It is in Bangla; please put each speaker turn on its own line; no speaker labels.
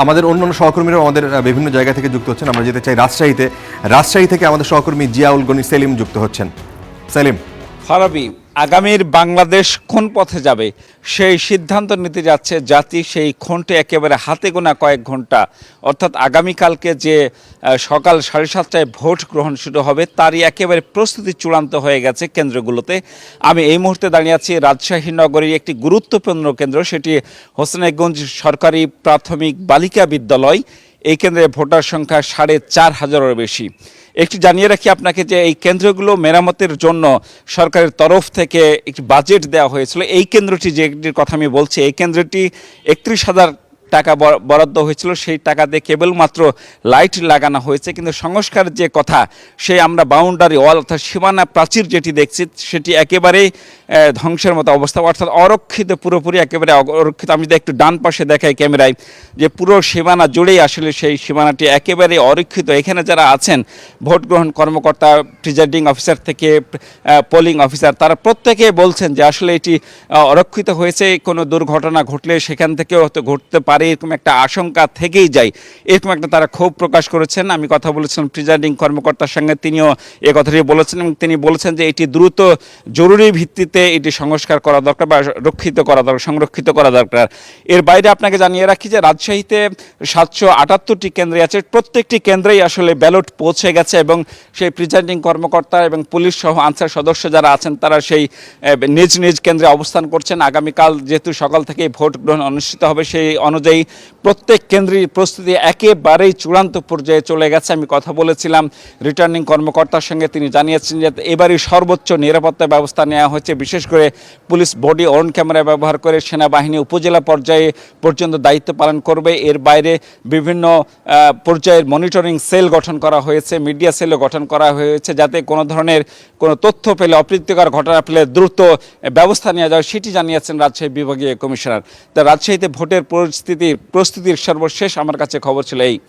আমাদের অন্যান্য সহকর্মীরা আমাদের বিভিন্ন জায়গা থেকে যুক্ত হচ্ছেন। আমরা যেতে চাই রাজশাহী থেকে আমাদের সহকর্মী জিয়াউল গনি সেলিম যুক্ত হচ্ছেন। সেলিম,
ফারাবি, আগামীর বাংলাদেশ কোন পথে যাবে সেই সিদ্ধান্ত নিতে যাচ্ছে জাতি। সেই ক্ষণটি একেবারে হাতে গোনা কয়েক ঘন্টা, অর্থাৎ আগামীকালকে যে সকাল 7:30টায় ভোট গ্রহণ শুরু হবে তারই একেবারে প্রস্তুতি চূড়ান্ত হয়ে গেছে কেন্দ্রগুলোতে। আমি এই মুহূর্তে দাঁড়িয়ে আছি রাজশাহী নগরীর একটি গুরুত্বপূর্ণ কেন্দ্র, সেটি হোসেনগঞ্জ সরকারি প্রাথমিক বালিকা বিদ্যালয়। এই কেন্দ্রে ভোটার সংখ্যা 4,500-এরও বেশি। একটু জানিয়ে রাখি আপনাকে যে এই কেন্দ্রগুলো মেরামতের জন্য সরকারের তরফ থেকে একটি বাজেট দেওয়া হয়েছিল। এই কেন্দ্রটি যেটির কথা আমি বলছি, এই কেন্দ্রটি 31,000 টাকা বরাদ্দ হয়েছিল। সেই টাকা দিয়ে কেবলমাত্র লাইট লাগানো হয়েছে, কিন্তু সংস্কার যে কথা, সেই আমরা বাউন্ডারি ওয়াল অর্থাৎ সীমানা প্রাচীর যেটি দেখছি সেটি একেবারেই ধ্বংসের মতো অবস্থা, অর্থাৎ অরক্ষিত, পুরোপুরি একেবারে অরক্ষিত। আমি যদি একটু ডান পাশে দেখাই ক্যামেরায়, যে পুরো সীমানা জুড়েই আসলে সেই সীমানাটি একেবারে অরক্ষিত। এখানে যারা আছেন ভোট গ্রহণ কর্মকর্তা, প্রিজাইডিং অফিসার থেকে পোলিং অফিসার, তারা প্রত্যেকে বলছেন যে আসলে এটি অরক্ষিত হয়েছে। কোনো দুর্ঘটনা ঘটলে সেখান থেকেও হয়তো ঘটতে পারে, এরকম একটা আশঙ্কা থেকেই যায়, এরকম একটা তারা ক্ষোভ প্রকাশ করেছেন। আমি কথা বলেছিলাম প্রিজাইডিং কর্মকর্তার সঙ্গে, তিনিও এ কথাটি বলেছেন এবং তিনি বলেছেন যে এটি দ্রুত জরুরি ভিত্তিতে এটি সংস্কার করা দরকার বা রক্ষিত করা দরকার, সংরক্ষিত করা দরকার। এর বাইরে আপনাকে জানিয়ে রাখি যে রাজশাহীতে 778টি কেন্দ্রে আছে, প্রত্যেকটি কেন্দ্রেই আসলে ব্যালট পৌঁছে গেছে এবং সেই প্রিজাইডিং কর্মকর্তা এবং পুলিশ সহ আনসার সদস্য যারা আছেন তারা সেই নিজ নিজ কেন্দ্রে অবস্থান করছেন। আগামীকাল যেহেতু সকাল থেকেই ভোট গ্রহণ অনুষ্ঠিত হবে, সেই অনুযায়ী প্রত্যেক কেন্দ্রের প্রস্তুতি একেবারেই চূড়ান্ত পর্যায়ে চলে গেছে। আমি কথা বলেছিলাম রিটার্নিং কর্মকর্তার সঙ্গে, তিনি জানিয়েছেন যে এবারই সর্বোচ্চ নিরাপত্তা ব্যবস্থা নেওয়া হয়েছে। বিশেষ করে পুলিশ বডি অন ক্যামেরা ব্যবহার করে সেনাবাহিনী উপজেলা পর্যায়ে পর্যন্ত দায়িত্ব পালন করবে। এর বাইরে বিভিন্ন পর্যায়ের মনিটরিং সেল গঠন করা হয়েছে, মিডিয়া সেলও গঠন করা হয়েছে, যাতে কোনো ধরনের কোনো তথ্য পেলে, অপ্রীতিকর ঘটনা পেলে দ্রুত ব্যবস্থা নেওয়া যায়, সেটি জানিয়েছেন রাজশাহী বিভাগীয় কমিশনার। তা রাজশাহীতে ভোটের প্রস্তুতির সর্বশেষ আমার কাছে খবর ছিল এই।